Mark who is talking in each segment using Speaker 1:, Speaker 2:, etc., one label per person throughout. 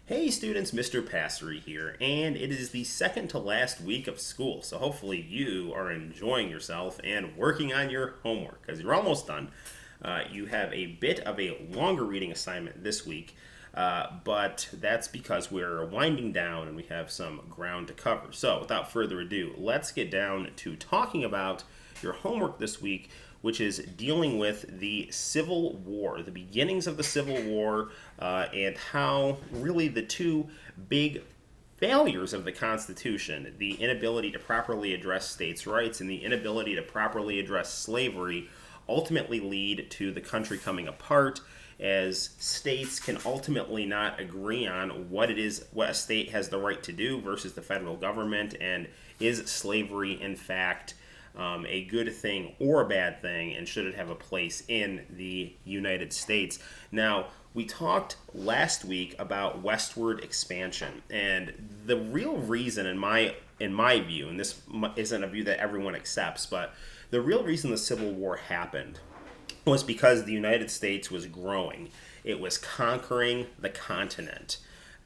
Speaker 1: Hey students, Mr. Passeri here, and it is the second to last week of school, so hopefully you are enjoying yourself and working on your homework because you're almost done. You have a bit of a longer reading assignment this week, but that's because we're winding down and we have some ground to cover. So without further ado, let's get down to talking about your homework this week, which is dealing with the Civil War, the beginnings of the Civil War, and how really the two big failures of the Constitution, the inability to properly address states' rights and the inability to properly address slavery, ultimately lead to the country coming apart, as states can ultimately not agree on what a state has the right to do versus the federal government, and is slavery in fact a good thing or a bad thing, and should it have a place in the United States. Now, we talked last week about westward expansion, and the real reason, in my view, and this isn't a view that everyone accepts, but the real reason the Civil War happened was because the United States was growing. It was conquering the continent.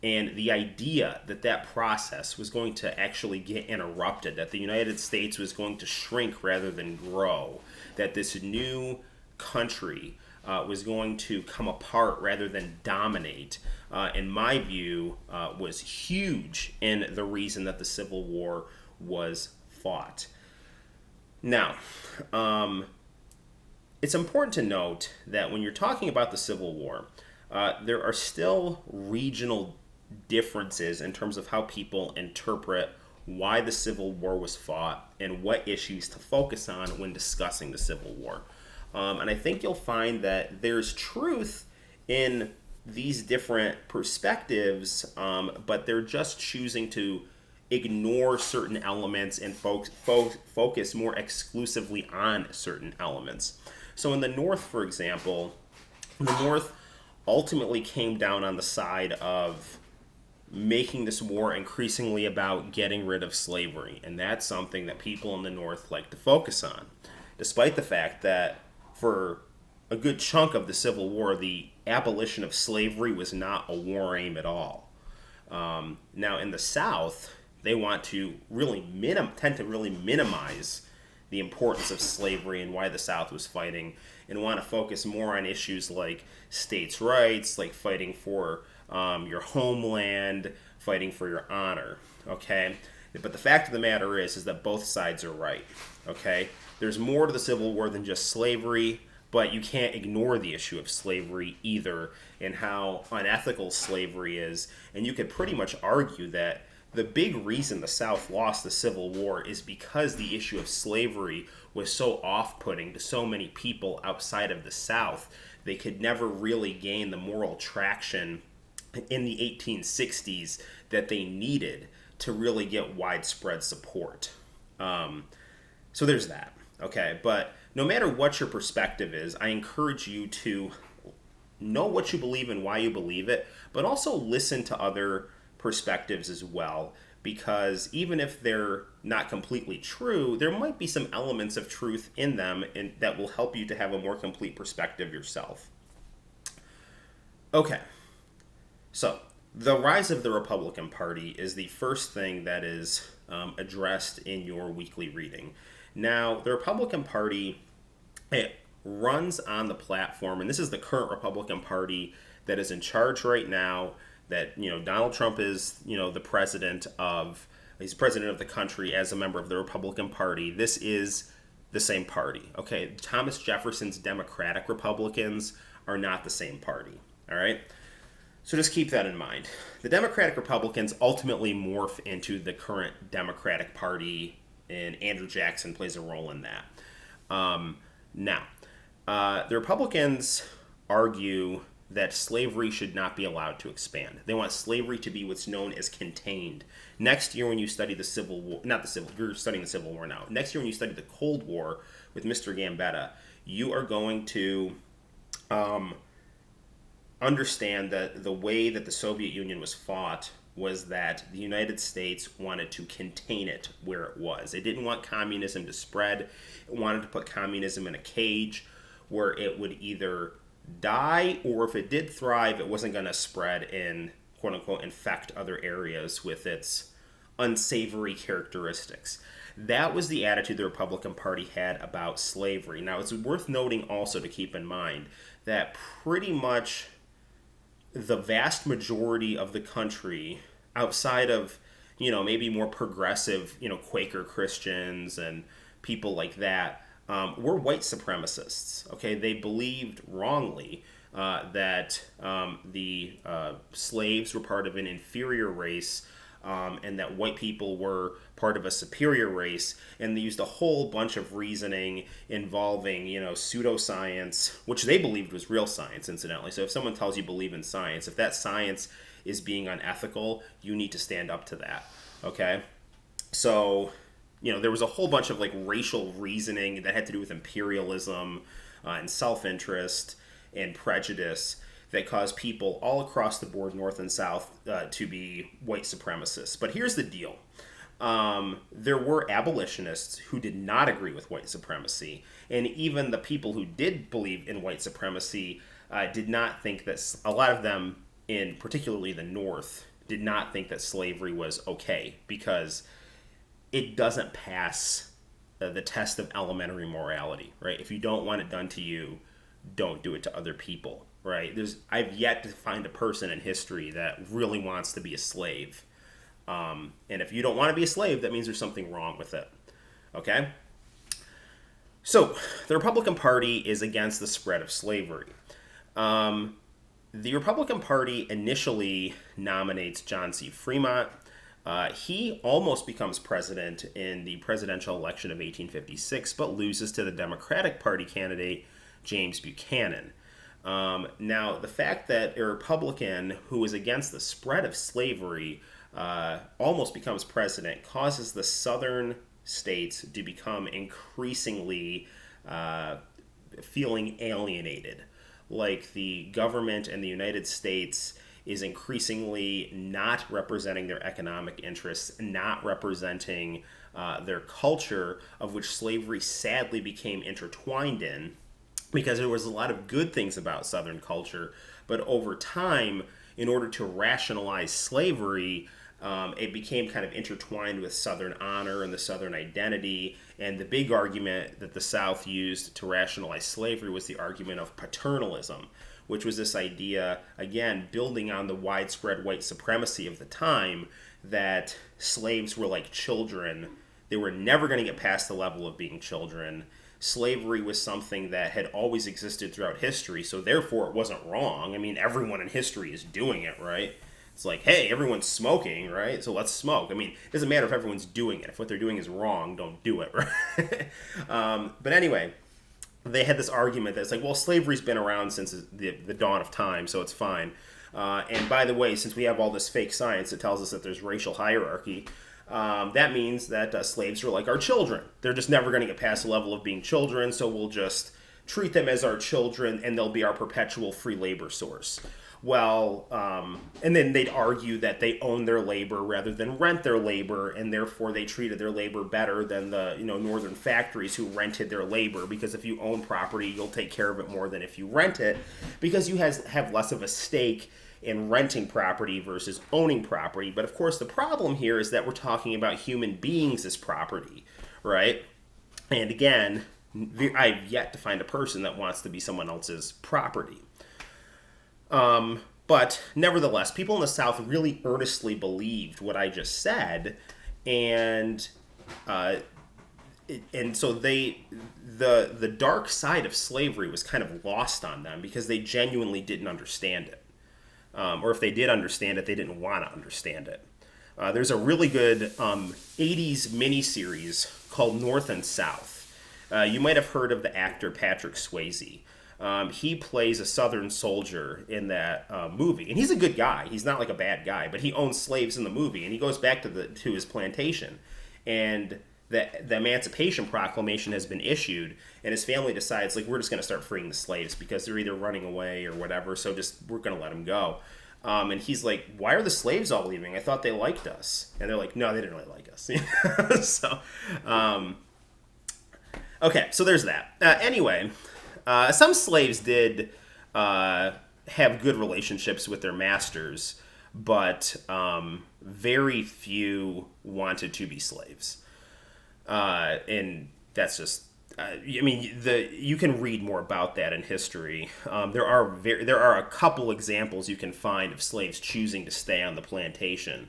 Speaker 1: And the idea that that process was going to actually get interrupted, that the United States was going to shrink rather than grow, that this new country was going to come apart rather than dominate, in my view, was huge in the reason that the Civil War was fought. Now, it's important to note that when you're talking about the Civil War, there are still regional differences in terms of how people interpret why the Civil War was fought and what issues to focus on when discussing the Civil War. And I think you'll find that there's truth in these different perspectives, but they're just choosing to ignore certain elements and focus more exclusively on certain elements. So in the North, for example, the North ultimately came down on the side of making this war increasingly about getting rid of slavery. And that's something that people in the North like to focus on, despite the fact that for a good chunk of the Civil War, the abolition of slavery was not a war aim at all. Now, in the South, they want to really tend to really minimize the importance of slavery and why the South was fighting, and want to focus more on issues like states' rights, like fighting for your homeland, fighting for your honor. Okay, but the fact of the matter is that both sides are right. Okay, there's more to the Civil War than just slavery, but you can't ignore the issue of slavery either, and how unethical slavery is. And you could pretty much argue that the big reason the South lost the Civil War is because the issue of slavery was so off-putting to so many people outside of the South. They could never really gain the moral traction in the 1860s that they needed to really get widespread support. So there's that. Okay, but no matter what your perspective is, I encourage you to know what you believe and why you believe it, but also listen to other perspectives as well, because even if they're not completely true, there might be some elements of truth in them, and that will help you to have a more complete perspective yourself. Okay, so the rise of the Republican Party is the first thing that is addressed in your weekly reading. Now, the Republican Party, it runs on the platform, and this is the current Republican Party that is in charge right now, that, Donald Trump is, he's president of the country as a member of the Republican Party. This is the same party. Okay, Thomas Jefferson's Democratic Republicans are not the same party. All right, so just keep that in mind. The Democratic Republicans ultimately morph into the current Democratic Party, and Andrew Jackson plays a role in that. Now, the Republicans argue that slavery should not be allowed to expand. They want slavery to be what's known as contained. Next year when you study the Civil War, you're studying the Civil War now. Next year when you study the Cold War with Mr. Gambetta, you are going to understand that the way that the Soviet Union was fought was that the United States wanted to contain it where it was. It didn't want communism to spread. It wanted to put communism in a cage where it would either die, or if it did thrive, it wasn't going to spread and quote unquote, infect other areas with its unsavory characteristics. That was the attitude the Republican Party had about slavery. Now, it's worth noting also to keep in mind that pretty much the vast majority of the country, outside of, maybe more progressive, Quaker Christians and people like that, were white supremacists. Okay, they believed wrongly that the slaves were part of an inferior race, and that white people were part of a superior race, and they used a whole bunch of reasoning involving, pseudoscience, which they believed was real science, incidentally. So if someone tells you believe in science, if that science is being unethical, you need to stand up to that, okay? So, there was a whole bunch of, like, racial reasoning that had to do with imperialism and self-interest and prejudice that caused people all across the board, North and South, to be white supremacists. But here's the deal. There were abolitionists who did not agree with white supremacy. And even the people who did believe in white supremacy did not think that, a lot of them, in particularly the North, did not think that slavery was okay, because it doesn't pass the test of elementary morality, right? If you don't want it done to you, don't do it to other people, right? I've yet to find a person in history that really wants to be a slave. And if you don't want to be a slave, that means there's something wrong with it, okay? So, the Republican Party is against the spread of slavery. The Republican Party initially nominates John C. Fremont. He almost becomes president in the presidential election of 1856, but loses to the Democratic Party candidate, James Buchanan. Now, the fact that a Republican who is against the spread of slavery almost becomes president causes the southern states to become increasingly feeling alienated. Like, the government in the United States is increasingly not representing their economic interests, not representing their culture, of which slavery sadly became intertwined in, because there was a lot of good things about Southern culture, but over time, in order to rationalize slavery, it became kind of intertwined with Southern honor and the Southern identity. And the big argument that the South used to rationalize slavery was the argument of paternalism, which was this idea, again, building on the widespread white supremacy of the time, that slaves were like children. They were never going to get past the level of being children. Slavery was something that had always existed throughout history, so therefore it wasn't wrong. I mean, everyone in history is doing it, right? It's like, hey, everyone's smoking, right? So let's smoke. I mean, it doesn't matter if everyone's doing it. If what they're doing is wrong, don't do it, right? But anyway, they had this argument that's like, well, slavery's been around since the dawn of time, so it's fine. And by the way, since we have all this fake science that tells us that there's racial hierarchy, that means that slaves are like our children. They're just never going to get past the level of being children, so we'll just treat them as our children, and they'll be our perpetual free labor source. Well, and then they'd argue that they own their labor rather than rent their labor, and therefore they treated their labor better than the northern factories who rented their labor, because if you own property, you'll take care of it more than if you rent it, because you have less of a stake in renting property versus owning property. But of course, the problem here is that we're talking about human beings as property, right? And again, I've yet to find a person that wants to be someone else's property. But nevertheless, people in the South really earnestly believed what I just said, and so the dark side of slavery was kind of lost on them, because they genuinely didn't understand it, or if they did understand it, they didn't want to understand it. There's a really good 80s miniseries called North and South. You might have heard of the actor Patrick Swayze. He plays a Southern soldier in that movie, and he's a good guy. He's not like a bad guy, but he owns slaves in the movie, and he goes back to his plantation, and the Emancipation Proclamation has been issued, and his family decides, like, we're just going to start freeing the slaves because they're either running away or whatever, so we're going to let them go. And he's like, why are the slaves all leaving? I thought they liked us. And they're like, no, they didn't really like us. Okay, so there's that. Anyway, some slaves did have good relationships with their masters, but very few wanted to be slaves. And that's just, you can read more about that in history. There are a couple examples you can find of slaves choosing to stay on the plantation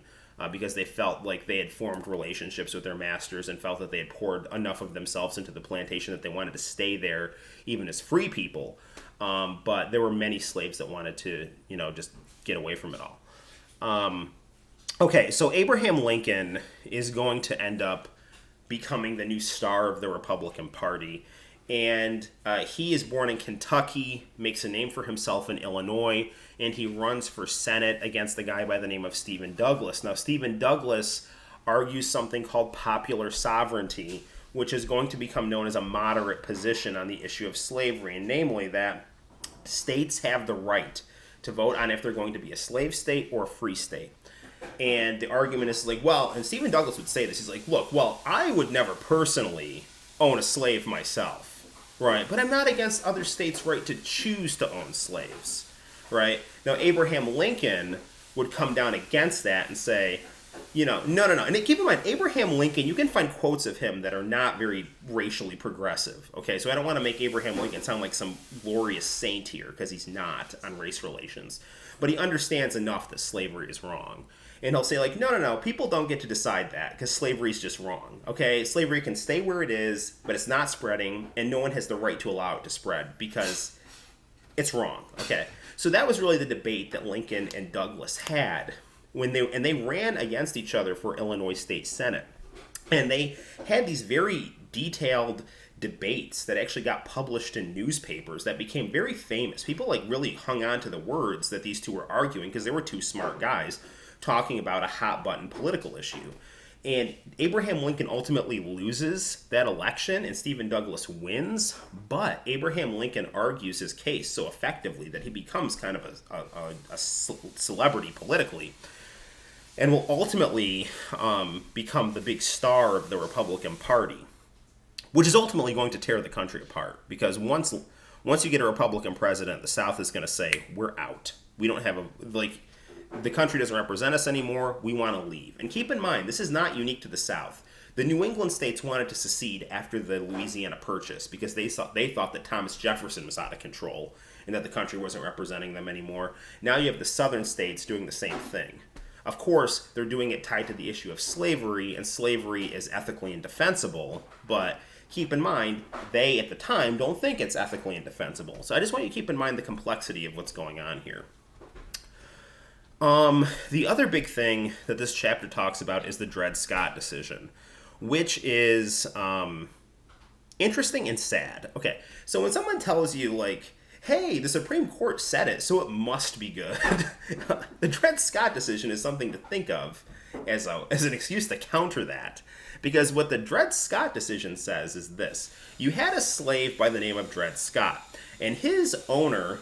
Speaker 1: because they felt like they had formed relationships with their masters and felt that they had poured enough of themselves into the plantation that they wanted to stay there even as free people. But there were many slaves that wanted to, just get away from it all. Okay, so Abraham Lincoln is going to end up becoming the new star of the Republican Party. And he is born in Kentucky, makes a name for himself in Illinois, and he runs for Senate against a guy by the name of Stephen Douglas. Now, Stephen Douglas argues something called popular sovereignty, which is going to become known as a moderate position on the issue of slavery, and namely that states have the right to vote on if they're going to be a slave state or a free state. And the argument is like, well, and Stephen Douglas would say this, he's like, look, well, I would never personally own a slave myself, right? But I'm not against other states' right to choose to own slaves, right? Now, Abraham Lincoln would come down against that and say, no. And keep in mind, Abraham Lincoln, you can find quotes of him that are not very racially progressive, okay? So I don't want to make Abraham Lincoln sound like some glorious saint here, because he's not on race relations. But he understands enough that slavery is wrong. And he'll say, like, no, people don't get to decide that because slavery is just wrong, okay? Slavery can stay where it is, but it's not spreading, and no one has the right to allow it to spread because it's wrong, okay? So that was really the debate that Lincoln and Douglas had when they ran against each other for Illinois State Senate. And they had these very detailed debates that actually got published in newspapers that became very famous. People, like, really hung on to the words that these two were arguing because they were two smart guys talking about a hot-button political issue. And Abraham Lincoln ultimately loses that election, and Stephen Douglas wins, but Abraham Lincoln argues his case so effectively that he becomes kind of a celebrity politically, and will ultimately become the big star of the Republican Party, which is ultimately going to tear the country apart, because once you get a Republican president, the South is going to say, we're out. We don't have the country doesn't represent us anymore. We want to leave. And keep in mind, this is not unique to the South. The New England states wanted to secede after the Louisiana Purchase because they thought that Thomas Jefferson was out of control and that the country wasn't representing them anymore. Now you have the Southern states doing the same thing. Of course, they're doing it tied to the issue of slavery, and slavery is ethically indefensible, but keep in mind, they at the time don't think it's ethically indefensible. So I just want you to keep in mind the complexity of what's going on here. The other big thing that this chapter talks about is the Dred Scott decision, which is interesting and sad. Okay, so when someone tells you, like, hey, the Supreme Court said it, so it must be good, the Dred Scott decision is something to think of as an excuse to counter that. Because what the Dred Scott decision says is this. You had a slave by the name of Dred Scott, and his owner,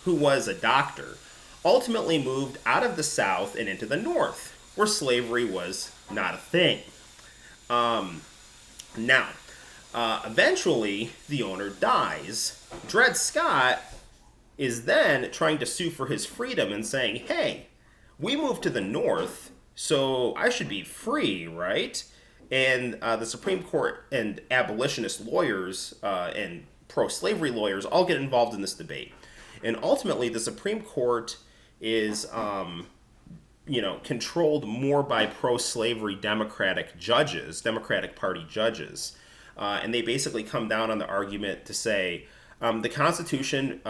Speaker 1: who was a doctor, ultimately moved out of the South and into the North, where slavery was not a thing. Eventually, the owner dies. Dred Scott is then trying to sue for his freedom and saying, hey, we moved to the North, so I should be free, right? And the Supreme Court and abolitionist lawyers and pro-slavery lawyers all get involved in this debate. And ultimately, the Supreme Court is, controlled more by pro-slavery Democratic Party judges. And they basically come down on the argument to say the Constitution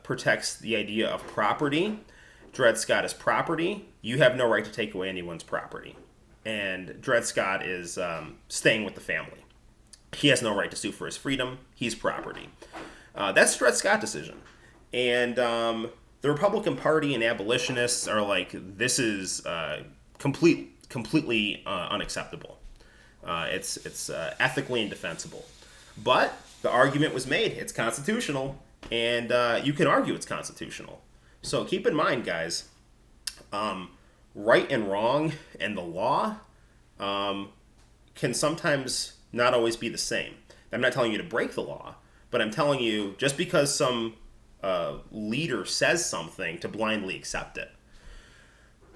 Speaker 1: protects the idea of property. Dred Scott is property. You have no right to take away anyone's property. And Dred Scott is staying with the family. He has no right to sue for his freedom. He's property. That's the Dred Scott decision. And the Republican Party and abolitionists are like, this is completely unacceptable. It's ethically indefensible. But the argument was made. It's constitutional, and you can argue it's constitutional. So keep in mind, guys, right and wrong and the law can sometimes not always be the same. I'm not telling you to break the law, but I'm telling you just because some leader says something to blindly accept it.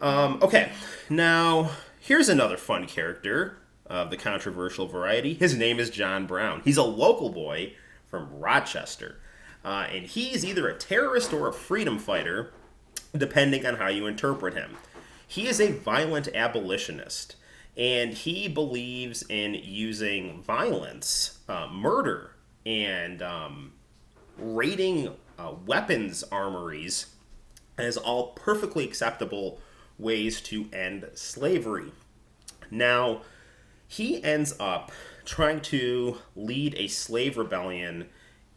Speaker 1: Okay, now here's another fun character of the controversial variety. His name is John Brown. He's a local boy from Rochester. And he's either a terrorist or a freedom fighter, depending on how you interpret him. He is a violent abolitionist, and he believes in using violence, murder, and raiding weapons armories as all perfectly acceptable ways to end slavery. Now, he ends up trying to lead a slave rebellion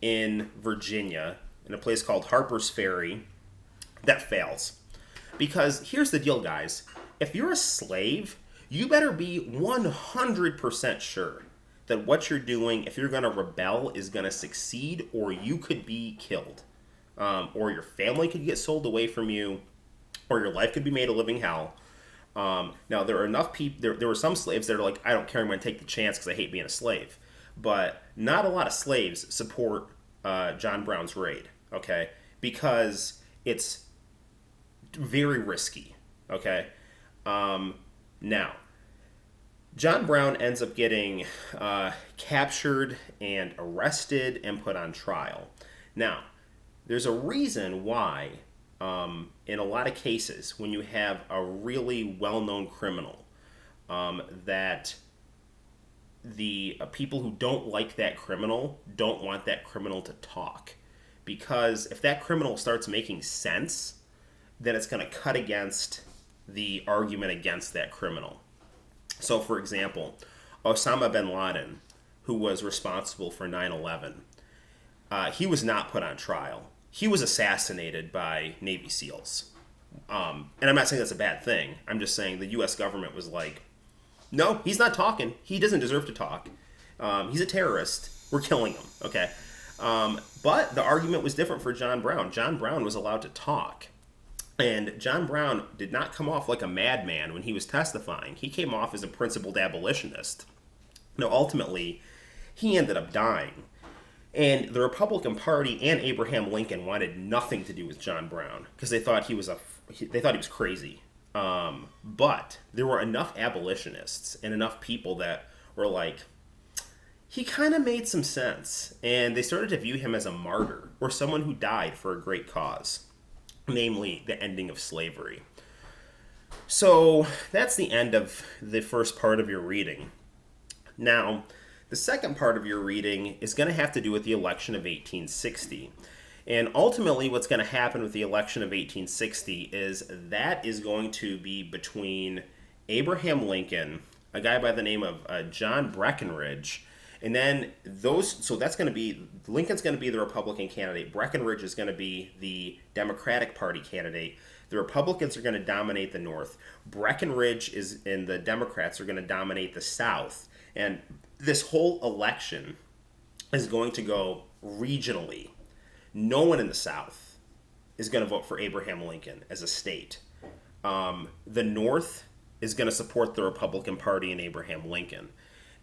Speaker 1: in Virginia, in a place called Harper's Ferry, that fails. Because here's the deal, guys. If you're a slave, you better be 100% sure that what you're doing, if you're going to rebel, is going to succeed, or you could be killed. Or your family could get sold away from you, or your life could be made a living hell. Now, there are enough people, there were some slaves that are like, I don't care, I'm going to take the chance because I hate being a slave. But not a lot of slaves support John Brown's raid, okay? Because it's very risky, okay? Now, John Brown ends up getting captured and arrested and put on trial. Now, there's a reason why, in a lot of cases, when you have a really well-known criminal, that the people who don't like that criminal don't want that criminal to talk. Because if that criminal starts making sense, then it's going to cut against the argument against that criminal. So, for example, Osama bin Laden, who was responsible for 9/11, he was not put on trial. He was assassinated by Navy SEALs. And I'm not saying that's a bad thing. I'm just saying the U.S. government was like, no, he's not talking. He doesn't deserve to talk. He's a terrorist. We're killing him, okay? But the argument was different for John Brown. John Brown was allowed to talk. And John Brown did not come off like a madman when he was testifying. He came off as a principled abolitionist. Now, ultimately, he ended up dying. And the Republican Party and Abraham Lincoln wanted nothing to do with John Brown because they thought he was crazy. But there were enough abolitionists and enough people that were like, he kind of made some sense. And they started to view him as a martyr or someone who died for a great cause, namely the ending of slavery. So that's the end of the first part of your reading. Now, the second part of your reading is going to have to do with the election of 1860. And ultimately, what's going to happen with the election of 1860 is that is going to be between Abraham Lincoln, a guy by the name of John Breckinridge, and then so that's going to be, Lincoln's going to be the Republican candidate. Breckinridge is going to be the Democratic Party candidate. The Republicans are going to dominate the North. Breckinridge and the Democrats are going to dominate the South. And this whole election is going to go regionally. No one in the South is going to vote for Abraham Lincoln as a state. The North is going to support the Republican Party and Abraham Lincoln.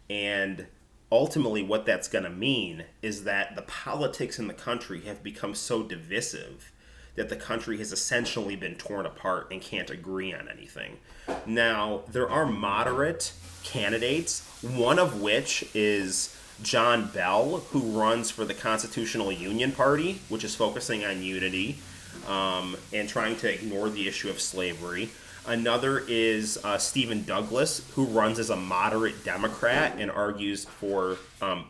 Speaker 1: And ultimately what that's going to mean is that the politics in the country have become so divisive that the country has essentially been torn apart and can't agree on anything. Now, there are moderate candidates, one of which is John Bell, who runs for the Constitutional Union Party, which is focusing on unity and trying to ignore the issue of slavery. Another is Stephen Douglas, who runs as a moderate Democrat and argues for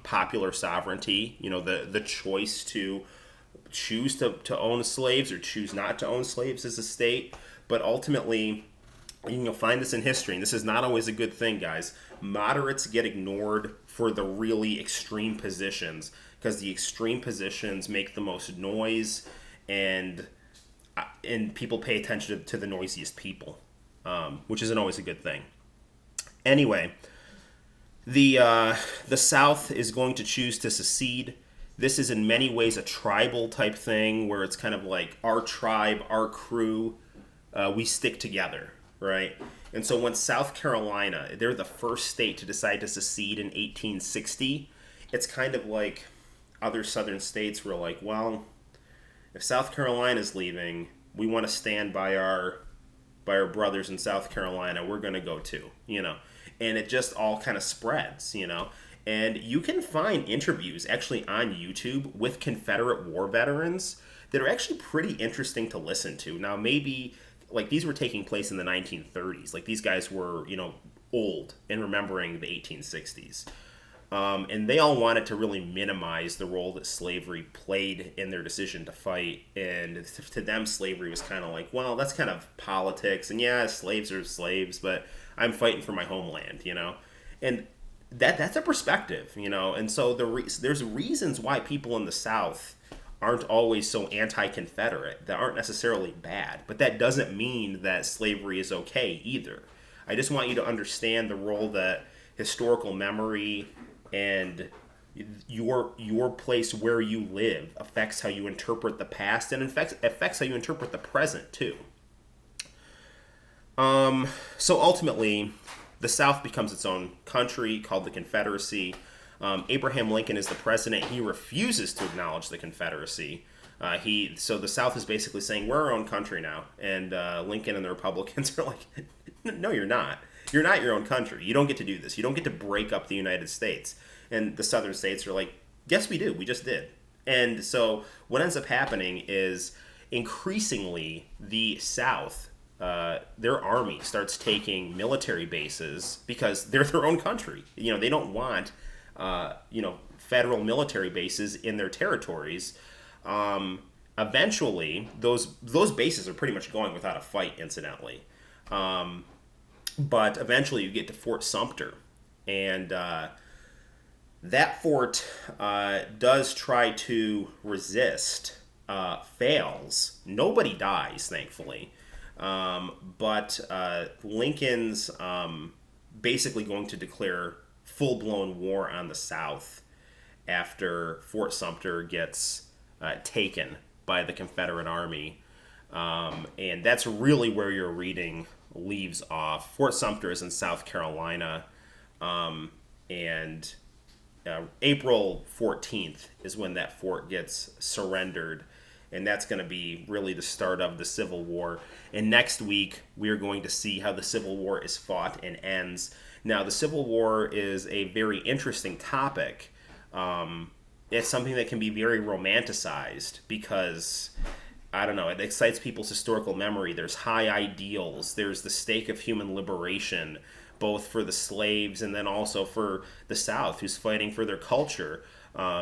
Speaker 1: popular sovereignty, the choice to choose to own slaves or choose not to own slaves as a state. But ultimately, you'll find this in history, and this is not always a good thing, guys. Moderates get ignored for the really extreme positions because the extreme positions make the most noise, and people pay attention to the noisiest people, which isn't always a good thing. Anyway, the South is going to choose to secede. This is in many ways a tribal type thing where it's kind of like our tribe, our crew, we stick together, right? And so when South Carolina, they're the first state to decide to secede in 1860, it's kind of like other southern states were like, well, if South Carolina's leaving, we want to stand by our by our brothers in South Carolina. We're going to go too, And it just all kind of spreads. And you can find interviews actually on YouTube with Confederate war veterans that are actually pretty interesting to listen to. Now, maybe like these were taking place in the 1930s. Like these guys were, old and remembering the 1860s. And they all wanted to really minimize the role that slavery played in their decision to fight. And to them, slavery was kind of like, well, that's kind of politics. And yeah, slaves are slaves, but I'm fighting for my homeland, And that's a perspective, And so there's reasons why people in the South aren't always so anti-Confederate that aren't necessarily bad. But that doesn't mean that slavery is okay either. I just want you to understand the role that historical memory and your place where you live affects how you interpret the past and affects how you interpret the present too. So ultimately, the South becomes its own country called the Confederacy. Abraham Lincoln is the president. He refuses to acknowledge the Confederacy. So the South is basically saying, we're our own country now. And Lincoln and the Republicans are like, no, you're not. You're not your own country. You don't get to do this. You don't get to break up the United States. And the southern states are like, yes, we do. We just did. And so what ends up happening is increasingly the South, their army starts taking military bases because they're their own country. They don't want, federal military bases in their territories. Eventually, those bases are pretty much going without a fight, incidentally. But eventually you get to Fort Sumter. And that fort does try to resist, fails. Nobody dies, thankfully. But Lincoln's basically going to declare full-blown war on the South after Fort Sumter gets taken by the Confederate Army. And that's really where your reading leaves off. Fort Sumter is in South Carolina, and April 14th is when that fort gets surrendered, and that's going to be really the start of the Civil War. And next week, we are going to see how the Civil War is fought and ends. Now, the Civil War is a very interesting topic. It's something that can be very romanticized because, I don't know, it excites people's historical memory. There's high ideals. There's the stake of human liberation, both for the slaves and then also for the South, who's fighting for their culture,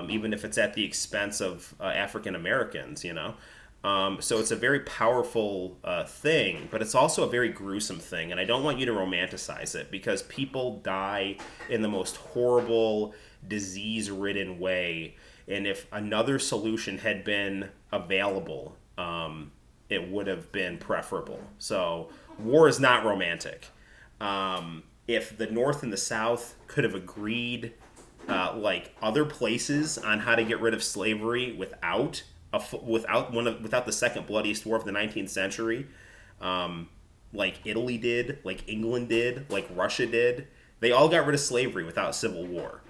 Speaker 1: even if it's at the expense of African Americans, So it's a very powerful thing, but it's also a very gruesome thing. And I don't want you to romanticize it because people die in the most horrible, disease-ridden way. And if another solution had been available, it would have been preferable. So war is not romantic. If the North and the South could have agreed, like other places, on how to get rid of slavery without the second bloodiest war of the 19th century, like Italy did, like England did, like Russia did, they all got rid of slavery without civil war.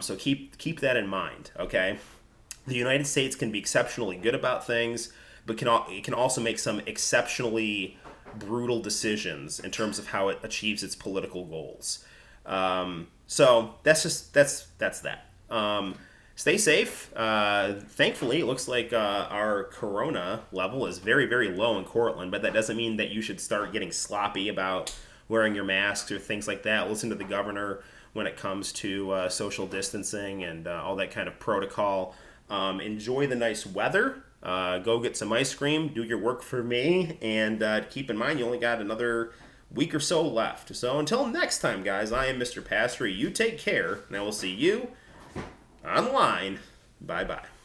Speaker 1: So keep that in mind. Okay, the United States can be exceptionally good about things, but it can also make some exceptionally brutal decisions in terms of how it achieves its political goals. So that's that. Stay safe. Thankfully, it looks like our corona level is very, very low in Cortland, but that doesn't mean that you should start getting sloppy about wearing your masks or things like that. Listen to the governor when it comes to social distancing and all that kind of protocol. Enjoy the nice weather. Go get some ice cream, do your work for me, and keep in mind you only got another week or so left. So until next time, guys, I am Mr. Passeri. You take care, and I will see you online. Bye-bye.